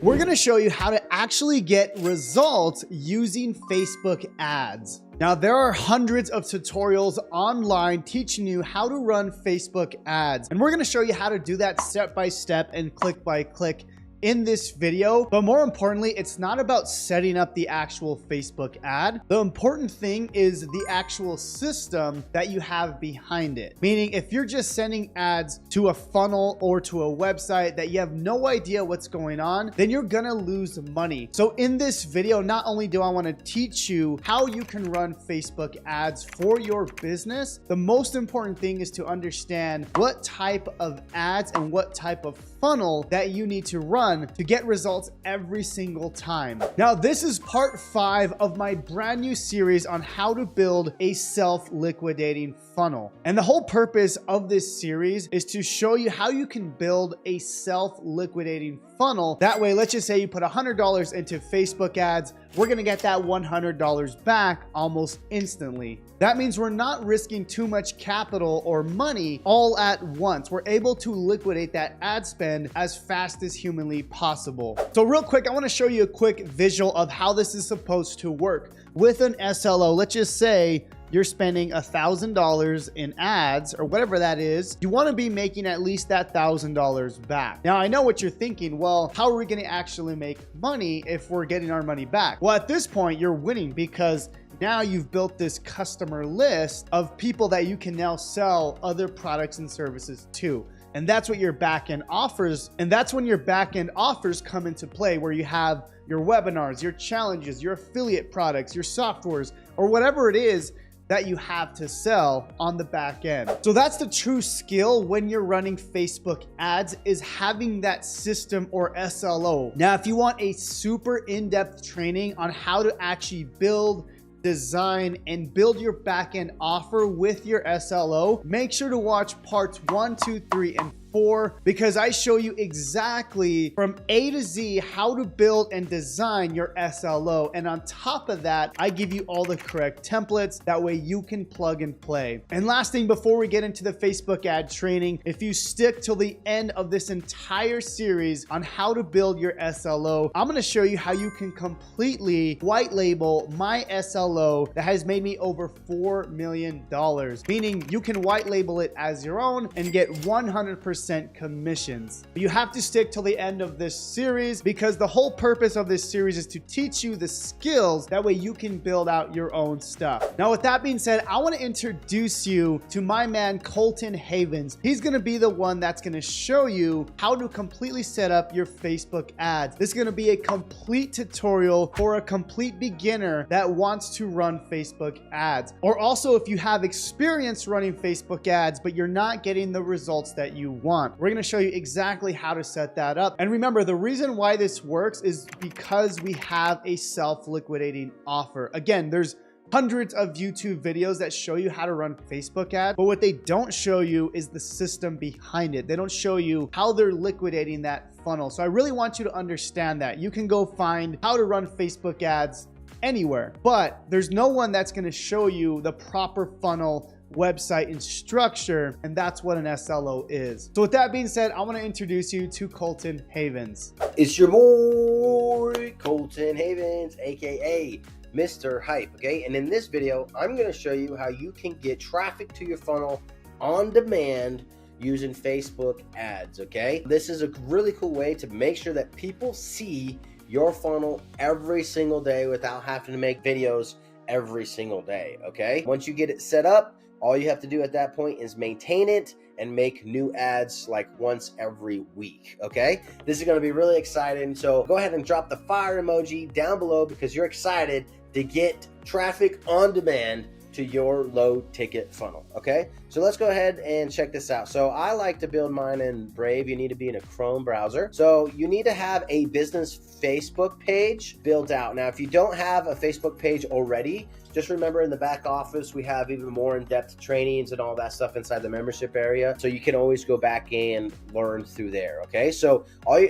We're going to show you how to actually get results using Facebook ads. Now, there are hundreds of tutorials online teaching you how to run Facebook ads, and we're going to show you how to do that step by step and click by click in this video. But more importantly, it's not about setting up the actual Facebook ad. The important thing is the actual system that you have behind it. Meaning, if you're just sending ads to a funnel or to a website that you have no idea what's going on, then you're gonna lose money. So in this video, not only do I want to teach you how you can run Facebook ads for your business, the most important thing is to understand what type of ads and what type of funnel that you need to run to get results every single time. Now, this is part 5 of my brand new series on how to build a self-liquidating funnel. And the whole purpose of this series is to show you how you can build a self-liquidating funnel. That way, let's just say you put $100 into Facebook ads, we're gonna get that $100 back almost instantly. That means we're not risking too much capital or money all at once. We're able to liquidate that ad spend as fast as humanly possible. So real quick, I wanna show you a quick visual of how this is supposed to work. With an SLO, let's just say you're spending $1,000 in ads or whatever that is, you want to be making at least that $1,000 back. Now, I know what you're thinking. Well, how are we going to actually make money if we're getting our money back? Well, at this point, you're winning because now you've built this customer list of people that you can now sell other products and services to. And that's what your backend offers. And that's when your backend offers come into play, where you have your webinars, your challenges, your affiliate products, your softwares, or whatever it is that you have to sell on the back end. So that's the true skill when you're running Facebook ads, is having that system or SLO. Now, if you want a super in-depth training on how to actually build, design, and build your back-end offer with your SLO, make sure to watch parts 1, 2, 3, and 4, because I show you exactly from A to Z how to build and design your SLO. And on top of that, I give you all the correct templates. That way you can plug and play. And last thing before we get into the Facebook ad training, if you stick till the end of this entire series on how to build your SLO, I'm gonna show you how you can completely white label my SLO that has made me over $4 million. Meaning you can white label it as your own and get 100% commissions. But you have to stick till the end of this series, because the whole purpose of this series is to teach you the skills. That way you can build out your own stuff. Now, with that being said, I want to introduce you to my man, Colton Havens. He's going to be the one that's going to show you how to completely set up your Facebook ads. This is going to be a complete tutorial for a complete beginner that wants to run Facebook ads. Or also, if you have experience running Facebook ads, but you're not getting the results that you want. We're going to show you exactly how to set that up. And remember, the reason why this works is because we have a self-liquidating offer. Again, there's hundreds of YouTube videos that show you how to run Facebook ads, but what they don't show you is the system behind it. They don't show you how they're liquidating that funnel. So I really want you to understand that. You can go find how to run Facebook ads anywhere, but there's no one that's going to show you the proper funnel, website, and structure, and that's what an SLO is. So with that being said, I want to introduce you to Colton Havens. It's your boy Colton Havens, aka Mr. Hype, okay? And in this video, I'm going to show you how you can get traffic to your funnel on demand using Facebook ads, okay? This is a really cool way to make sure that people see your funnel every single day without having to make videos every single day, okay? Once you get it set up, all you have to do at that point is maintain it and make new ads like once every week, okay? This is gonna be really exciting, so go ahead and drop the fire emoji down below because you're excited to get traffic on demand to your low ticket funnel, okay? So let's go ahead and check this out. So I like to build mine in Brave. You need to be in a Chrome browser. So you need to have a business Facebook page built out. Now, if you don't have a Facebook page already, just remember in the back office, we have even more in-depth trainings and all that stuff inside the membership area. So you can always go back and learn through there, okay? So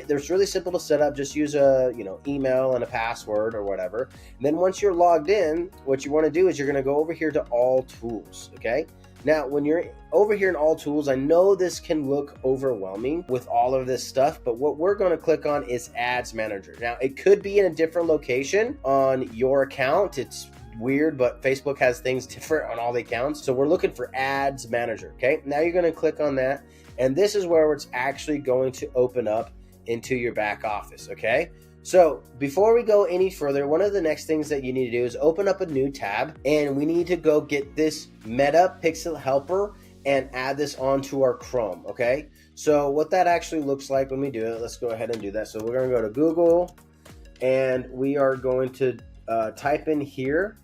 there's really simple to set up. Just use a email and a password or whatever. And then once you're logged in, what you want to do is you're going to go over here to all tools, okay? Now, when you're over here in all tools, I know this can look overwhelming with all of this stuff, but what we're going to click on is Ads Manager. Now, it could be in a different location on your account. It's weird, but Facebook has things different on all the accounts. So we're looking for Ads Manager. Okay, now you're going to click on that, and this is where it's actually going to open up into your back office. Okay, so before we go any further, one of the next things that you need to do is open up a new tab, and we need to go get this Meta Pixel Helper and add this onto our Chrome. Okay, so what that actually looks like when we do it, let's go ahead and do that. So we're going to go to Google, and we are going to type in here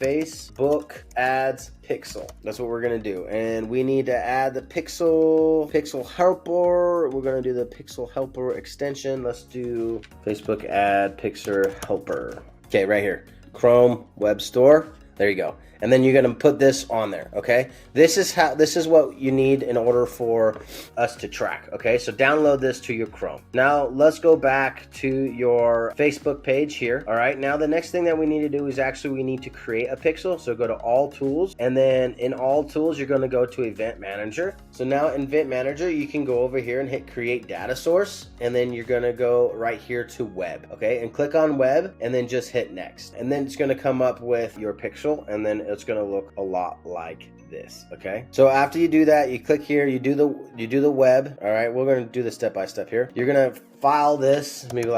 Facebook Ads Pixel. That's what we're gonna do, and we need to add the Pixel Helper. We're gonna do the Pixel Helper extension. Let's do Facebook Ad Pixel Helper. Okay, right here, Chrome Web Store. There you go. And then you're gonna put this on there. Okay, this is what you need in order for us to track. Okay, so download this to your Chrome. Now let's go back to your Facebook page here. All right, now the next thing that we need to do is we need to create a pixel. So go to all tools, and then in all tools you're going to go to Event Manager. So now in Event Manager you can go over here and hit create data source, and then you're going to go right here to web. Okay, and click on web, and then just hit next, and then it's going to come up with your pixel, and then it's going to look a lot like this. Okay, so after you do that, you click here, you do the web. All right, we're going to do this step by step here. You're going to file this, maybe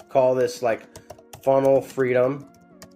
call this funnel freedom,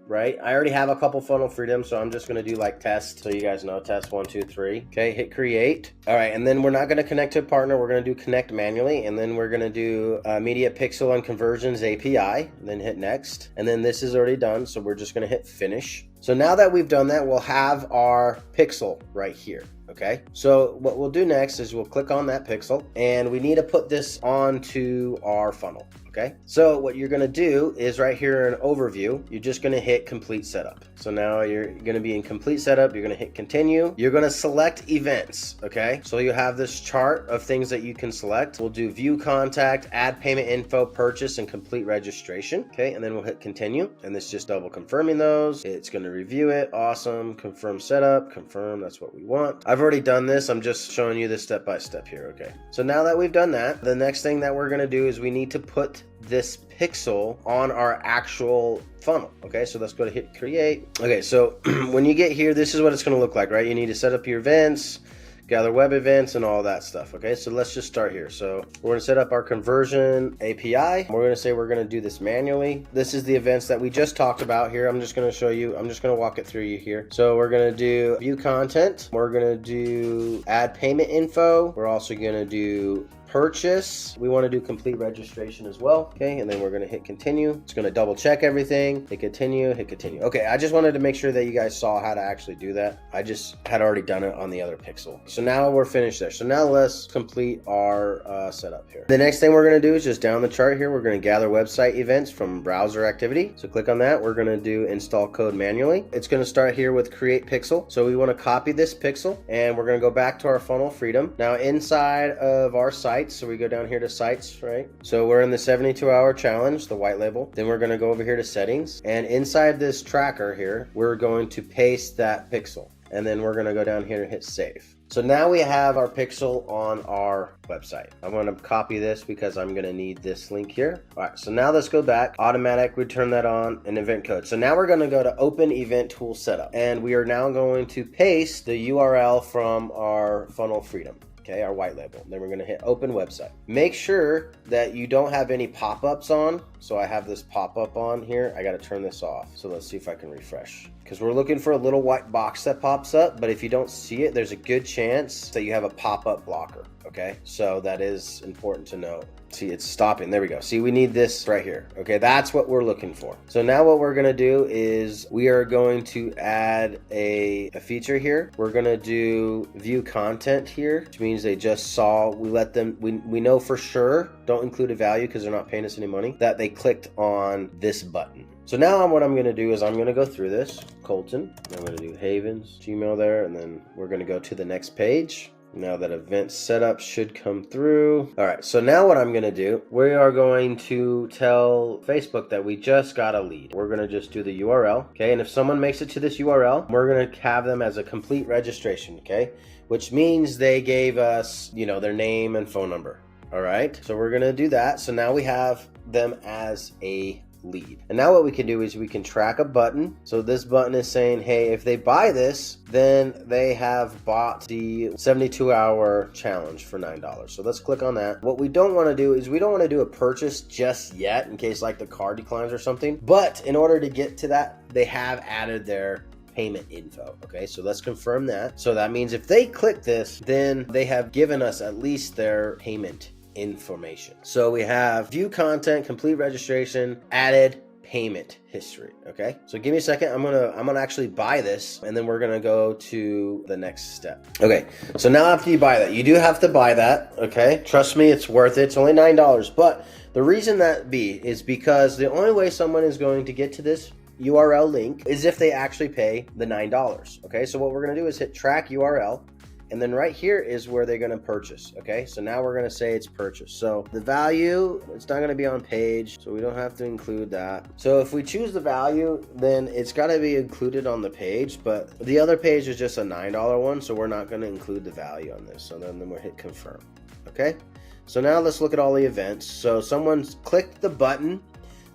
right? I already have a couple funnel freedom, so I'm just going to do test, so you guys know, test 1 2 3. Okay, hit create. All right, and then we're not going to connect to a partner, we're going to do connect manually, and then we're going to do media pixel and conversions API, and then hit next. And then this is already done, so we're just going to hit finish. So now that we've done that, we'll have our pixel right here. Okay, so what we'll do next is we'll click on that pixel, and we need to put this onto our funnel. Okay, so what you're going to do is right here in overview, you're just going to hit complete setup. So now you're going to be in complete setup. You're going to hit continue. You're going to select events. Okay, so you have this chart of things that you can select. We'll do view contact, add payment info, purchase, and complete registration. Okay, and then we'll hit continue, and this is just double confirming those. It's going to review it. Awesome. Confirm setup. Confirm. That's what we want. I've already done this. I'm just showing you this step by step here. Okay, so now that we've done that, the next thing that we're going to do is we need to put this pixel on our actual funnel. Okay, so let's go to hit create. Okay, so when you get here, this is what it's going to look like, right? You need to set up your events, gather web events, and all that stuff. Okay, so let's just start here. So we're going to set up our conversion API. We're going to say we're going to do this manually. This is the events that we just talked about here. I'm just going to show you. I'm just going to walk it through you here. So we're going to do view content. We're going to do add payment info. We're also going to do purchase. We want to do complete registration as well. Okay, and then we're going to hit continue. It's going to double check everything. Hit continue, hit continue. Okay, I just wanted to make sure that you guys saw how to actually do that. I just had already done it on the other pixel. So now we're finished there. So now let's complete our setup here. The next thing we're going to do is just down the chart here, we're going to gather website events from browser activity. So click on that. We're going to do install code manually. It's going to start here with create pixel. So we want to copy this pixel, and we're going to go back to our funnel freedom. Now inside of our site, so we go down here to sites, right? So we're in the 72-hour challenge, the white label. Then we're going to go over here to settings, and inside this tracker here, we're going to paste that pixel, and then we're going to go down here and hit save. So now we have our pixel on our website. I'm going to copy this because I'm going to need this link here. All right, so now let's go back. Automatic, we turn that on, and event code. So now we're going to go to open event tool setup, and we are now going to paste the URL from our funnel freedom. Okay, our white label. Then we're going to hit open website. Make sure that you don't have any pop-ups on. So I have this pop-up on here. I got to turn this off. So let's see if I can refresh, because we're looking for a little white box that pops up. But if you don't see it, there's a good chance that you have a pop-up blocker. Okay, so that is important to know. See, it's stopping. There we go. See, we need this right here. Okay, that's what we're looking for. So now what we're going to do is we are going to add a feature here. We're going to do view content here, which means they just saw, we let them, we know for sure, don't include a value because they're not paying us any money, that they clicked on this button. So now what I'm going to do is I'm going to go through this, Colton. I'm going to do Havens, Gmail there, and then we're going to go to the next page. Now that event setup should come through. All right, so now what I'm gonna do, we are going to tell Facebook that we just got a lead. We're gonna just do the URL, okay? And if someone makes it to this URL, we're gonna have them as a complete registration, okay? Which means they gave us, you know, their name and phone number, all right? So we're gonna do that. So now we have them as a lead. And now what we can do is we can track a button. So this button is saying, hey, if they buy this, then they have bought the 72-hour challenge for $9. So let's click on that. What we don't want to do is we don't want to do a purchase just yet in case like the card declines or something. But in order to get to that, they have added their payment info. Okay, so let's confirm that. So that means if they click this, then they have given us at least their payment information. So we have view content, complete registration, added payment history. Okay, so give me a second. I'm gonna actually buy this, and then we're gonna go to the next step. Okay, so now after you buy that, you do have to buy that. Okay, trust me, it's worth it. It's only $9. But the reason that is because the only way someone is going to get to this URL link is if they actually pay the $9. Okay, so what we're gonna do is hit track URL. And then right here is where they're going to purchase. Okay, so now we're going to say it's purchased. So the value, it's not going to be on page, so we don't have to include that. So if we choose the value, then it's got to be included on the page, but the other page is just a $9 one, so we're not going to include the value on this. So then we'll hit confirm. Okay, so now let's look at all the events. So someone's clicked the button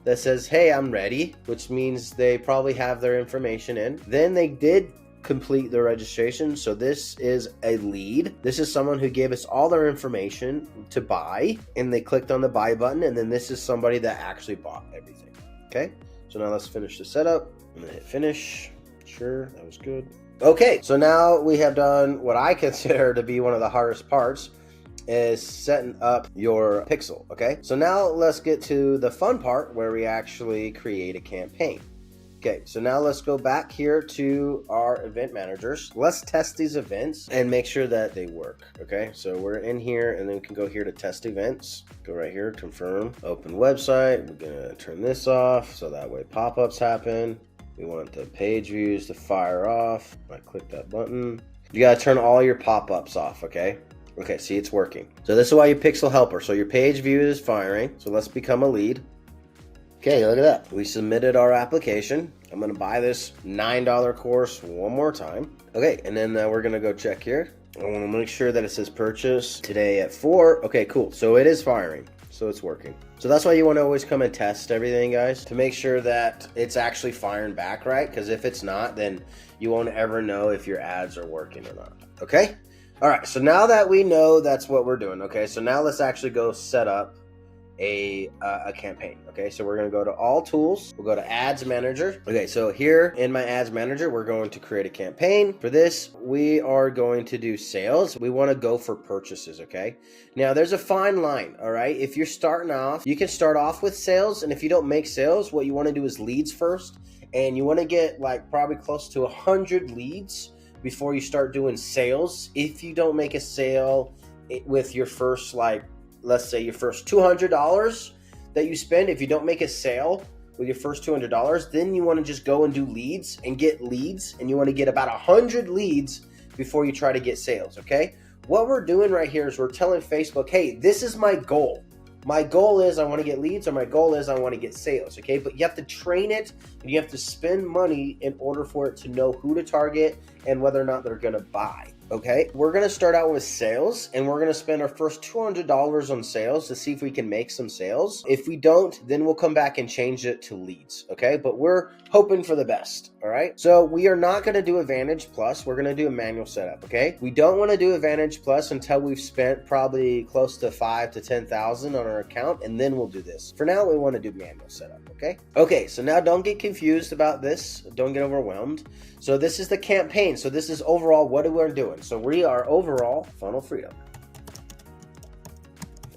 that says, hey, I'm ready, which means they probably have their information in. Then they did complete their registration. So this is a lead. This is someone who gave us all their information to buy, and they clicked on the buy button, and then this is somebody that actually bought everything. Okay, so now let's finish the setup. I'm gonna hit finish. Sure, that was good. Okay, so now we have done what I consider to be one of the hardest parts, is setting up your pixel. Okay, so now let's get to the fun part where we actually create a campaign. Okay, so now let's go back here to our event managers. Let's test these events and make sure that they work. Okay, so we're in here, and then we can go here to test events. Go right here, confirm, open website. We're gonna turn this off so that way pop-ups happen. We want the page views to fire off. I click that button. You gotta turn all your pop-ups off, okay? Okay, see, it's working. So this is why you pixel helper. So your page view is firing. So let's become a lead. Okay, look at that. We submitted our application. I'm gonna buy this $9 course one more time. Okay, and then we're gonna go check here. I wanna make sure that it says purchase today at 4. Okay, cool, so it is firing, so it's working. So that's why you wanna always come and test everything, guys, to make sure that it's actually firing back right, because if it's not, then you won't ever know if your ads are working or not, okay? All right, so now that we know that's what we're doing, okay, so now let's actually go set up a campaign. Okay, so we're going to go to all tools. We'll go to ads manager. Okay, so here in my ads manager, we're going to create a campaign. For this, we are going to do sales. We want to go for purchases. Okay, now there's a fine line. All right, if you're starting off, you can start off with sales, and if you don't make sales, what you want to do is leads first, and you want to get like probably close to 100 leads before you start doing sales. If you don't make a sale with your first, like, let's say your first $200 that you spend, if you don't make a sale with your first $200, then you want to just go and do leads and get leads, and you want to get about 100 leads before you try to get sales. Okay, what we're doing right here is we're telling Facebook, hey, this is my goal. My goal is I want to get leads, or my goal is I want to get sales. Okay, but you have to train it, and you have to spend money in order for it to know who to target and whether or not they're going to buy. Okay, we're going to start out with sales, and we're going to spend our first $200 on sales to see if we can make some sales. If we don't, then we'll come back and change it to leads. Okay, but we're hoping for the best. All right, so we are not going to do Advantage Plus. We're going to do a manual setup. Okay, we don't want to do Advantage Plus until we've spent probably close to $5,000 to $10,000 on our account, and then we'll do this. For now, we want to do manual setup. Okay, so now don't get confused about this. Don't get overwhelmed. So this is the campaign. So this is overall what we're doing. So we are overall funnel freedom.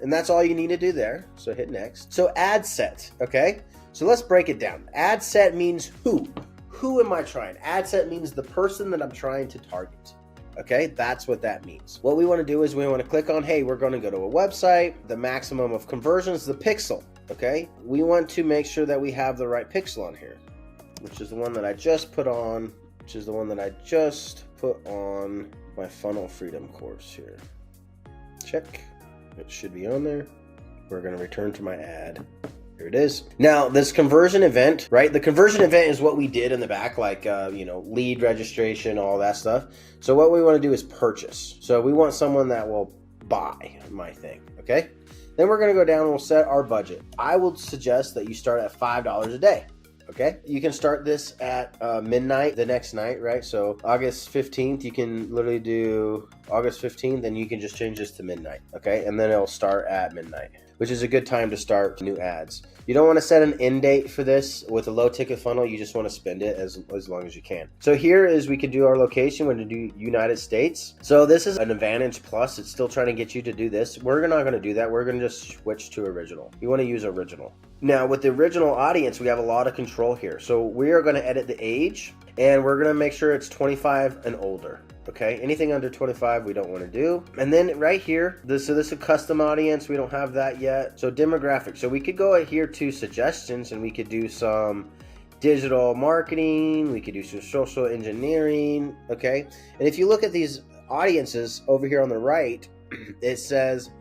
And that's all you need to do there. So hit next. So ad set, okay? So let's break it down. Ad set means who. Who am I trying? Ad set means the person that I'm trying to target. Okay, that's what that means. What we want to do is we want to click on, hey, we're going to go to a website. The maximum of conversions, the pixel. Okay, we want to make sure that we have the right pixel on here, which is the one that I just put on, which is the one that I just put on my funnel freedom course here. Check. It should be on there. We're going to return to my ad. Here it is. Now, this conversion event, right? The conversion event is what we did in the back, like, lead registration, all that stuff. So what we want to do is purchase. So we want someone that will buy my thing, okay? Then we're going to go down and we'll set our budget. I would suggest that you start at $5 a day. Okay, you can start this at midnight the next night, right? So August 15th, you can literally do August 15th, and you can just change this to midnight, okay? And then it'll start at midnight, which is a good time to start new ads. You don't want to set an end date for this with a low ticket funnel. You just want to spend it as long as you can. So here is, we could do our location. We're going to do United States. So this is an Advantage Plus. It's still trying to get you to do this. We're not going to do that. We're going to just switch to original. You want to use original. Now with the original audience, we have a lot of control here. So we are going to edit the age, and we're going to make sure it's 25 and older. Okay, anything under 25 we don't want to do. And then right here, this is a custom audience. We don't have that yet. So demographics. So we could go here to suggestions, and we could do some digital marketing. We could do some social engineering. Okay, and if you look at these audiences over here on the right, it says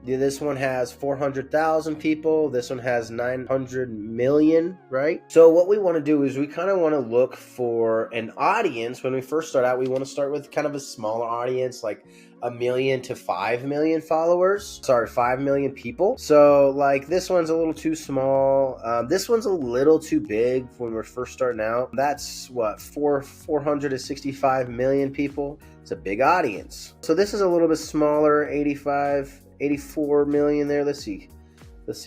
this one has 400,000 people. This one has 900 million, right? So what we want to do is we kind of want to look for an audience. When we first start out, we want to start with kind of a smaller audience, like 1 million to 5 million followers. Sorry, 5 million people. So like this one's a little too small. This one's a little too big when we're first starting out. That's what, 465 million people. It's a big audience. So this is a little bit smaller, 84 million there. Let's see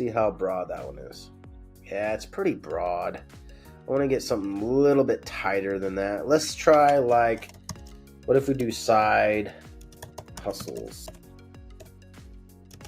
how broad that one is. Yeah, it's pretty broad. I want to get something a little bit tighter than that. Let's try, like, what if we do side hustles?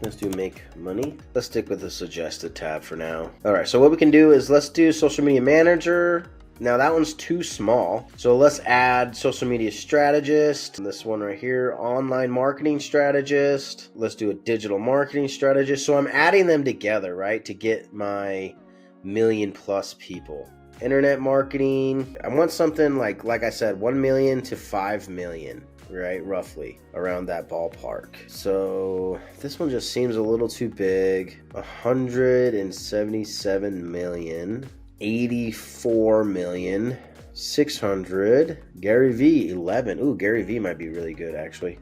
Let's do make money. Let's stick with the suggested tab for now. All right, so what we can do is let's do social media manager. Now that one's too small. So let's add social media strategist. This one right here, online marketing strategist. Let's do a digital marketing strategist. So I'm adding them together, right, to get my 1 million plus people. Internet marketing. I want something like I said, 1 million to 5 million, right? Roughly around that ballpark. So this one just seems a little too big. 177 million. 84 million, 600, Gary V, 11. Ooh, Gary V might be really good, actually.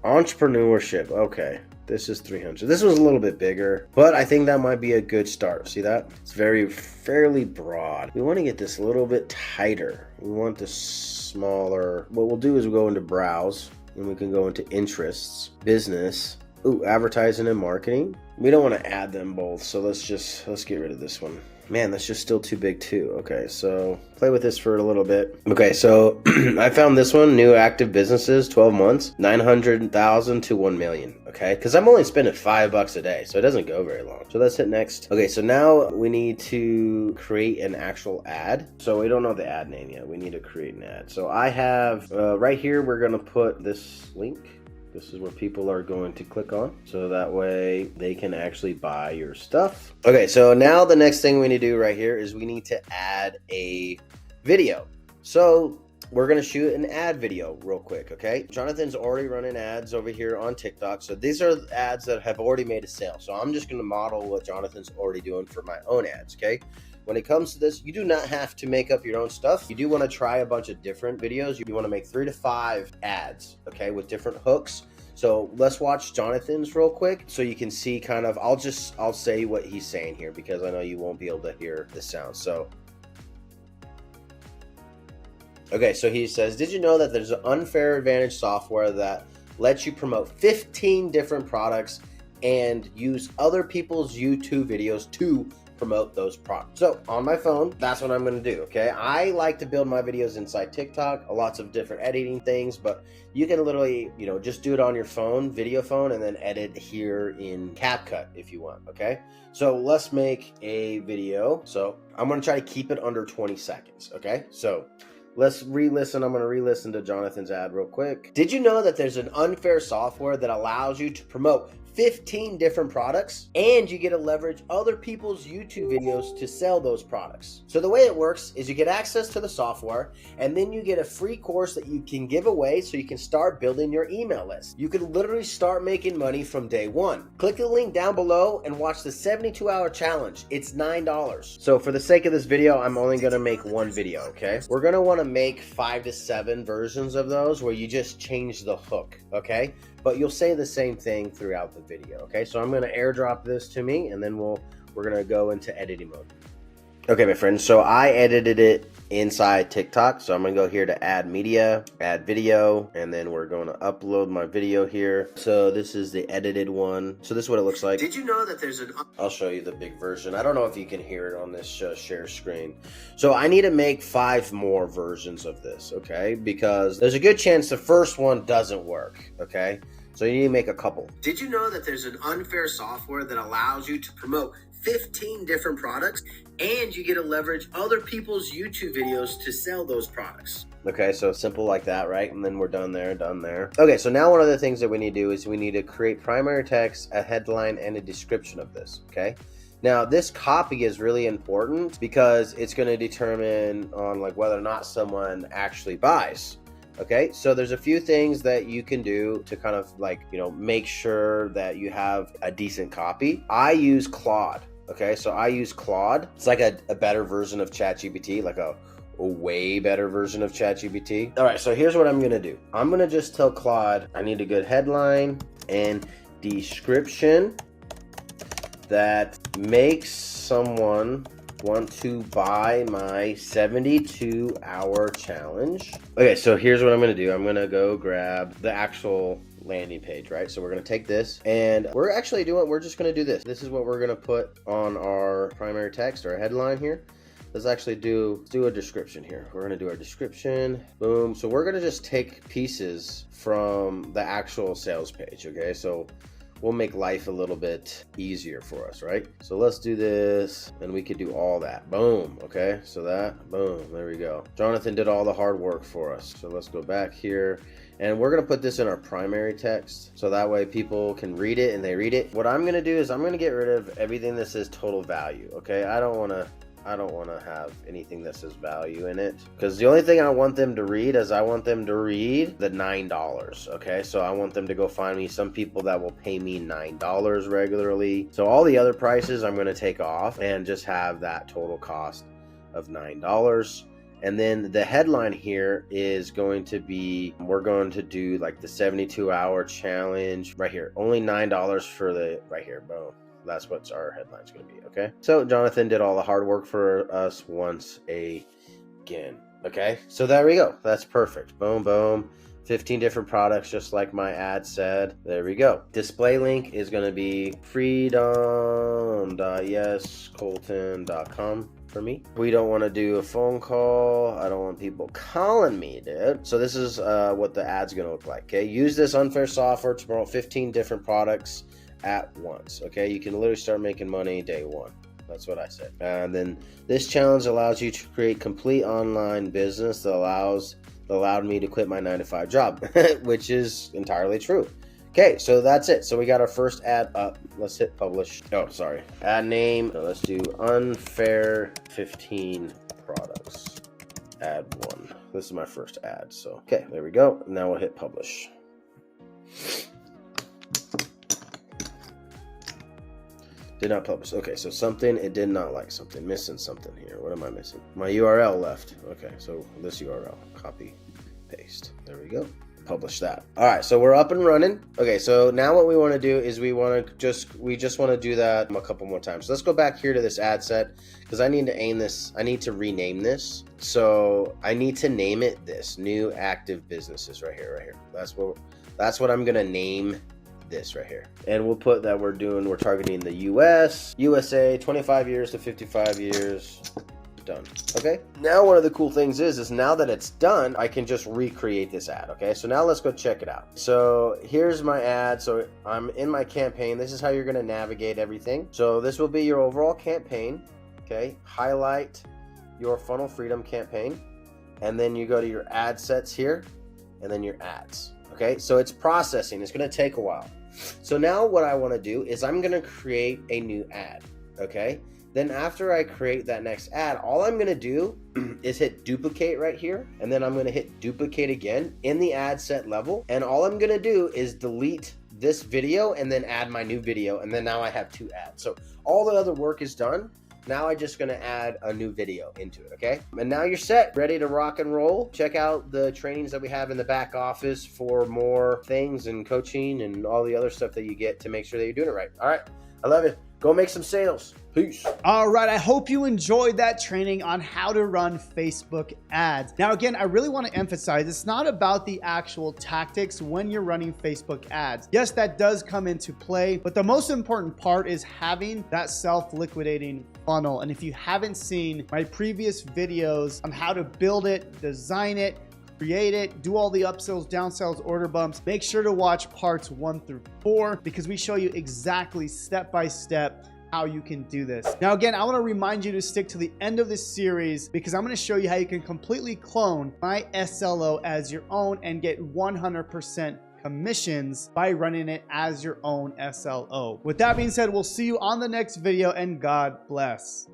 Entrepreneurship, okay. This is 300. This was a little bit bigger, but I think that might be a good start. See that? It's fairly broad. We want to get this a little bit tighter. We want this smaller. What we'll do is we'll go into browse, and we can go into interests, business. Ooh, advertising and marketing. We don't want to add them both, so let's get rid of this one. Man, that's just still too big too. Okay, so play with this for a little bit. Okay, so I found this one, new active businesses, 12 months, 900,000 to 1 million. Okay, because I'm only spending $5 a day, so it doesn't go very long. So let's hit next. Okay, so now we need to create an actual ad. So we don't know the ad name yet. We need to create an ad. So I have right here, we're going to put this link. This is where people are going to click on, so that way they can actually buy your stuff. Okay, so now the next thing we need to do right here is we need to add a video. So we're gonna shoot an ad video real quick, okay? Jonathan's already running ads over here on TikTok. So these are ads that have already made a sale. So I'm just gonna model what Jonathan's already doing for my own ads, okay? When it comes to this, you do not have to make up your own stuff. You do want to try a bunch of different videos. You want to make 3 to 5 ads, okay, with different hooks. So let's watch Jonathan's real quick so you can see kind of, I'll say what he's saying here because I know you won't be able to hear the sound. So, okay, so he says, did you know that there's an unfair advantage software that lets you promote 15 different products and use other people's YouTube videos to promote those products? So on my phone, that's what I'm going to do. Okay, I like to build my videos inside TikTok, lots of different editing things, but you can literally, just do it on your phone, video phone, and then edit here in CapCut if you want. Okay, so let's make a video. So I'm going to try to keep it under 20 seconds. Okay, so let's re-listen. I'm going to re-listen to Jonathan's ad real quick. Did you know that there's an unfair software that allows you to promote 15 different products, and you get to leverage other people's YouTube videos to sell those products. So the way it works is you get access to the software, and then you get a free course that you can give away so you can start building your email list. You can literally start making money from day one. Click the link down below and watch the 72-hour challenge. It's $9. So for the sake of this video, I'm only gonna make one video, okay? We're gonna wanna make 5 to 7 versions of those where you just change the hook, okay? But you'll say the same thing throughout the video, okay? So I'm gonna airdrop this to me, and then we're gonna go into editing mode. Okay, my friends, so I edited it inside TikTok. So I'm gonna go here to add media, add video, and then we're going to upload my video here. So this is the edited one. So this is what it looks like. Did you know that there's an... I'll show you the big version. I don't know if you can hear it on this share screen. So I need to make 5 more versions of this, okay? Because there's a good chance the first one doesn't work, okay? So you need to make a couple. Did you know that there's an unfair software that allows you to promote 15 different products, and you get to leverage other people's YouTube videos to sell those products? Okay, so simple like that, right? And then we're done there, done there. Okay, so now one of the things that we need to do is we need to create primary text, a headline, and a description of this, okay? Now, this copy is really important because it's going to determine on like whether or not someone actually buys. Okay, so there's a few things that you can do to kind of like, you know, make sure that you have a decent copy. I use Claude. Okay, so I use Claude. It's like a better version of ChatGPT, like a way better version of ChatGPT. All right, so here's what I'm gonna do. I'm gonna just tell Claude I need a good headline and description that makes someone want to buy my 72-hour challenge. Okay, so here's what I'm gonna do. I'm gonna go grab the actual landing page, right? So we're gonna take this, and we're just gonna do this. This is what we're gonna put on our primary text or headline here. Let's actually do a description here. We're gonna do our description, boom. So we're gonna just take pieces from the actual sales page, okay? So we'll make life a little bit easier for us, right? So let's do this, and we could do all that. Boom, okay? So that, boom, there we go. Jonathan did all the hard work for us. So let's go back here, and we're gonna put this in our primary text, so that way people can read it and they read it. What I'm gonna do is I'm gonna get rid of everything that says total value, okay? I don't wanna have anything that says value in it, because the only thing I want them to read is I want them to read the $9, okay? So I want them to go find me some people that will pay me $9 regularly. So all the other prices I'm going to take off and just have that total cost of $9. And then the headline here is going to be, we're going to do like the 72-hour challenge right here. Only $9 for the, right here, boom. That's what our headline's going to be, okay? So Jonathan did all the hard work for us once again, okay? So there we go. That's perfect. Boom, boom. 15 different products, just like my ad said. There we go. Display link is going to be freedom.yescolton.com for me. We don't want to do a phone call. I don't want people calling me, dude. So this is what the ad's going to look like, okay? Use this unfair software to promote 15 different products at once, okay? You can literally start making money day one. That's what I said. And then this challenge allows you to create complete online business that allowed me to quit my 9-to-5 job, which is entirely true. Okay, so that's it. So we got our first ad up. Let's hit publish. Oh, sorry. Ad name. So let's do unfair 15 products. Ad 1. This is my first ad. So, okay, there we go. Now we'll hit publish. Did not publish. Okay, so something it did not like something. Missing something here. What am I missing? My URL left. Okay, so this URL. Copy, paste. There we go. Publish that. All right, so we're up and running. Okay, so now what we want to do is we just want to do that a couple more times. So let's go back here to this ad set, because I need to aim this. I need to rename this. So I need to name it this new active businesses right here. That's what I'm gonna name this right here. And we'll put that we're targeting the USA, 25 years to 55 years. Done. Okay, now one of the cool things is now that it's done, I can just recreate this ad. Okay, so now let's go check it out. So here's my ad. So I'm in my campaign. This is how you're going to navigate everything. So this will be your overall campaign. Okay, highlight your funnel freedom campaign, and then you go to your ad sets here, and then your ads. Okay, so it's processing. It's going to take a while. So now what I want to do is I'm going to create a new ad. Okay. Then after I create that next ad, all I'm going to do is hit duplicate right here. And then I'm going to hit duplicate again in the ad set level. And all I'm going to do is delete this video and then add my new video. And then now I have 2 ads. So all the other work is done. Now I'm just going to add a new video into it, okay? And now you're set, ready to rock and roll. Check out the trainings that we have in the back office for more things and coaching and all the other stuff that you get to make sure that you're doing it right. All right, I love it. Go make some sales. Peace. All right, I hope you enjoyed that training on how to run Facebook ads. Now, again, I really want to emphasize it's not about the actual tactics when you're running Facebook ads. Yes, that does come into play, but the most important part is having that self-liquidating funnel. And if you haven't seen my previous videos on how to build it, design it, create it, do all the upsells, downsells, order bumps, make sure to watch parts 1 through 4 because we show you exactly step by step how you can do this. Now, again, I want to remind you to stick to the end of this series because I'm going to show you how you can completely clone my SLO as your own and get 100% commissions by running it as your own SLO. With that being said, we'll see you on the next video and God bless.